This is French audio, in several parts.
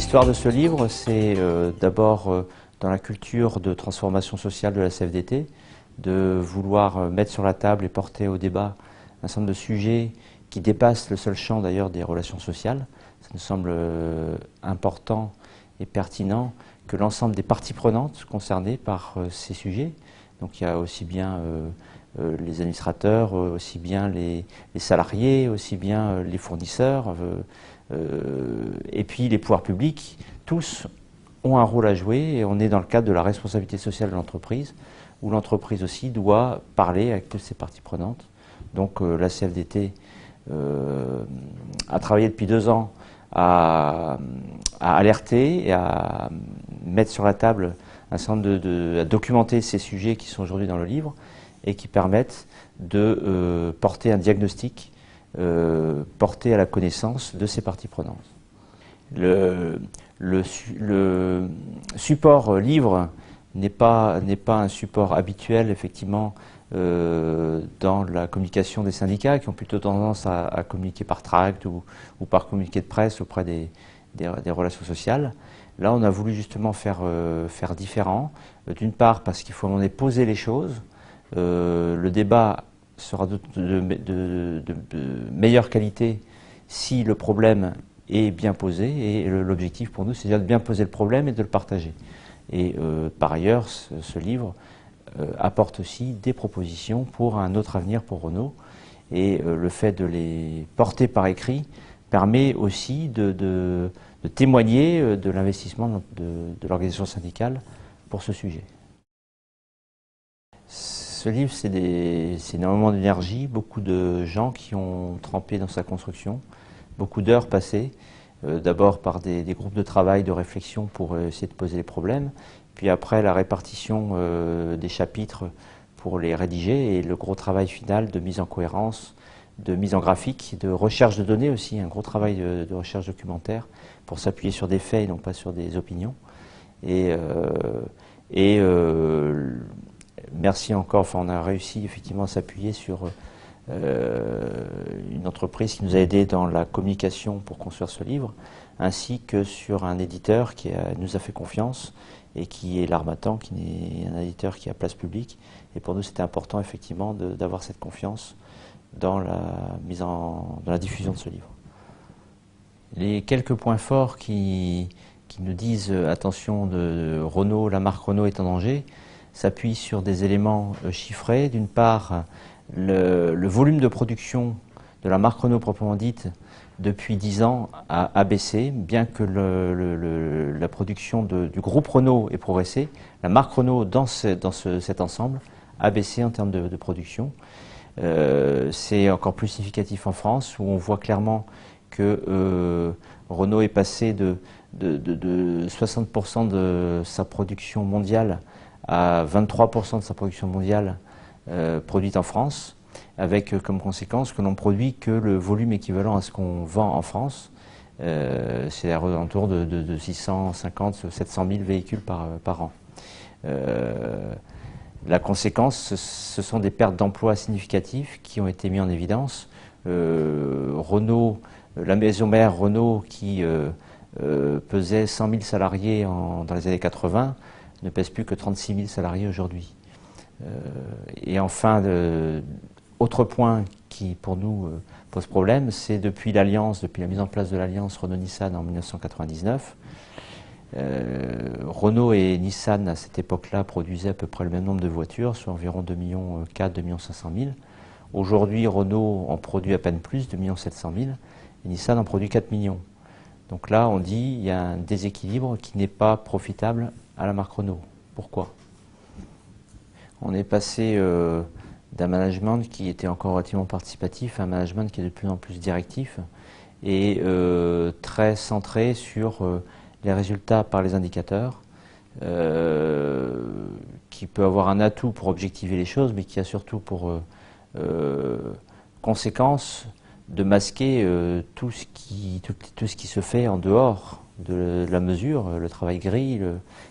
L'histoire de ce livre, c'est d'abord dans la culture de transformation sociale de la CFDT, de vouloir mettre sur la table et porter au débat un certain nombre de sujets qui dépassent le seul champ d'ailleurs des relations sociales. Ça nous semble important et pertinent que l'ensemble des parties prenantes concernées par ces sujets, donc il y a aussi bien les administrateurs, aussi bien les salariés, aussi bien les fournisseurs, et puis les pouvoirs publics, tous ont un rôle à jouer et on est dans le cadre de la responsabilité sociale de l'entreprise, où l'entreprise aussi doit parler avec toutes ses parties prenantes. Donc la CFDT a travaillé depuis 2 ans à alerter et à mettre sur la table un certain nombre à documenter ces sujets qui sont aujourd'hui dans le livre et qui permettent de porter un diagnostic, porter à la connaissance de ces parties prenantes. Le support livre n'est pas un support habituel, effectivement, dans la communication des syndicats qui ont plutôt tendance à communiquer par tract ou par communiqué de presse auprès des relations sociales. Là, on a voulu justement faire différent. D'une part, parce qu'il faut à un moment donné poser les choses. Le débat sera de meilleure qualité si le problème est bien posé. Et l'objectif pour nous, c'est de bien poser le problème et de le partager. Et par ailleurs, ce livre apporte aussi des propositions pour un autre avenir pour Renault. Et le fait de les porter par écrit permet aussi de témoigner de l'investissement de l'organisation syndicale pour ce sujet. Ce livre, c'est énormément d'énergie, beaucoup de gens qui ont trempé dans sa construction, beaucoup d'heures passées, d'abord par des groupes de travail, de réflexion pour essayer de poser les problèmes, puis après la répartition des chapitres pour les rédiger et le gros travail final de mise en cohérence, de mise en graphique, de recherche de données aussi, un gros travail de recherche documentaire pour s'appuyer sur des faits et non pas sur des opinions. Merci encore, enfin, on a réussi effectivement à s'appuyer sur une entreprise qui nous a aidés dans la communication pour construire ce livre, ainsi que sur un éditeur qui nous a fait confiance et qui est l'Harmattan, qui est un éditeur qui a place publique. Et pour nous, c'était important effectivement d'avoir cette confiance dans la diffusion de ce livre. Les quelques points forts qui nous disent attention, Renault, la marque Renault est en danger, s'appuie sur des éléments chiffrés. D'une part, le volume de production de la marque Renault proprement dite depuis 10 ans a baissé, bien que la production du groupe Renault ait progressé. La marque Renault dans cet ensemble a baissé en termes de production. C'est encore plus significatif en France, où on voit clairement que Renault est passé de 60% de sa production mondiale à 23% de sa production mondiale produite en France, avec comme conséquence que l'on produit que le volume équivalent à ce qu'on vend en France. C'est à l'entour de 650 700 000 véhicules par an. La conséquence, ce sont des pertes d'emplois significatives qui ont été mises en évidence. Renault, la maison mère Renault qui pesait 100 000 salariés dans les années 80, ne pèse plus que 36 000 salariés aujourd'hui. Et enfin, autre point qui pour nous pose problème, c'est depuis la mise en place de l'alliance Renault-Nissan en 1999, Renault et Nissan à cette époque-là produisaient à peu près le même nombre de voitures, soit environ 2,4 millions, 2,5 millions. Aujourd'hui, Renault en produit à peine plus, 2,7 millions, et Nissan en produit 4 millions. Donc là, on dit qu'il y a un déséquilibre qui n'est pas profitable à la marque Renault. Pourquoi? On est passé d'un management qui était encore relativement participatif à un management qui est de plus en plus directif et très centré sur les résultats par les indicateurs, qui peut avoir un atout pour objectiver les choses, mais qui a surtout pour conséquence de masquer tout ce qui se fait en dehors de la mesure, le travail gris,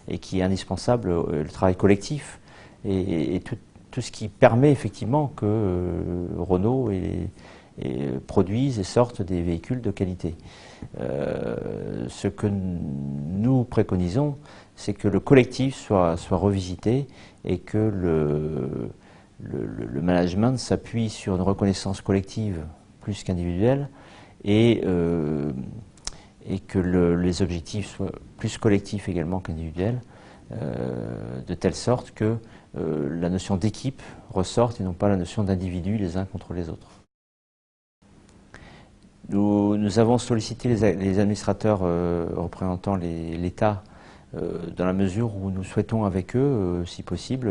et qui est indispensable, le travail collectif, et tout ce qui permet effectivement que Renault produisent et sortent des véhicules de qualité. Ce que nous préconisons, c'est que le collectif soit revisité et que le management s'appuie sur une reconnaissance collective plus qu'individuelle et que les objectifs soient plus collectifs également qu'individuels, de telle sorte que la notion d'équipe ressorte et non pas la notion d'individu les uns contre les autres. Nous avons sollicité les administrateurs représentant l'État dans la mesure où nous souhaitons avec eux, si possible,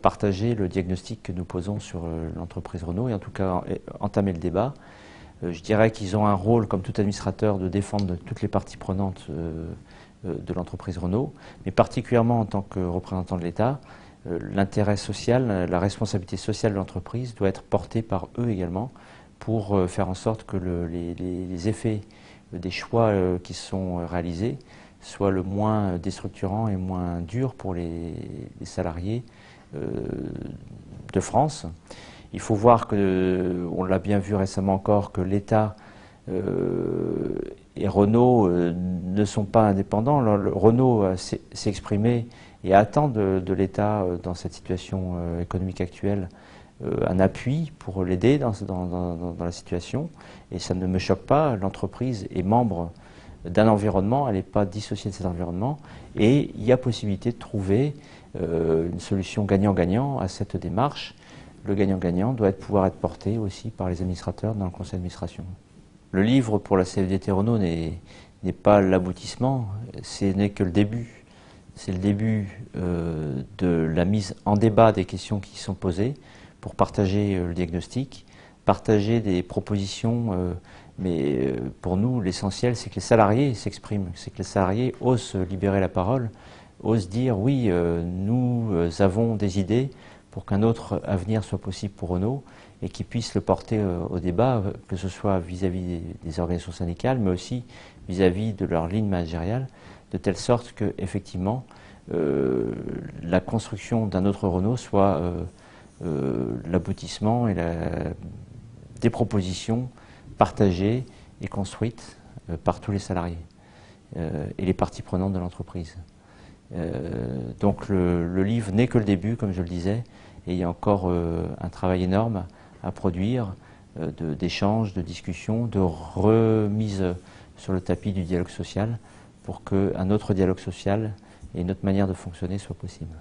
partager le diagnostic que nous posons sur l'entreprise Renault et en tout cas entamer le débat. Je dirais qu'ils ont un rôle, comme tout administrateur, de défendre toutes les parties prenantes de l'entreprise Renault, mais particulièrement en tant que représentant de l'État, l'intérêt social, la responsabilité sociale de l'entreprise doit être portée par eux également pour faire en sorte que les effets des choix qui sont réalisés soient le moins déstructurants et moins durs pour les salariés de France. Il faut voir que, on l'a bien vu récemment encore, que l'État et Renault ne sont pas indépendants. Renault s'est exprimé et attend de l'État dans cette situation économique actuelle un appui pour l'aider dans la situation. Et ça ne me choque pas, l'entreprise est membre d'un environnement, elle n'est pas dissociée de cet environnement. Et il y a possibilité de trouver une solution gagnant-gagnant à cette démarche. Le gagnant-gagnant doit pouvoir être porté aussi par les administrateurs dans le conseil d'administration. Le livre pour la CFDT Renault n'est pas l'aboutissement, ce n'est que le début. C'est le début de la mise en débat des questions qui sont posées pour partager le diagnostic, partager des propositions, mais pour nous l'essentiel c'est que les salariés s'expriment, c'est que les salariés osent libérer la parole, osent dire oui, nous avons des idées pour qu'un autre avenir soit possible pour Renault et qu'ils puissent le porter au débat, que ce soit vis-à-vis des organisations syndicales, mais aussi vis-à-vis de leur ligne managériale, de telle sorte que effectivement la construction d'un autre Renault soit l'aboutissement et des propositions partagées et construites par tous les salariés et les parties prenantes de l'entreprise. Donc le livre n'est que le début, comme je le disais, et il y a encore un travail énorme à produire d'échanges, de discussions, de remise sur le tapis du dialogue social pour qu'un autre dialogue social et une autre manière de fonctionner soit possible.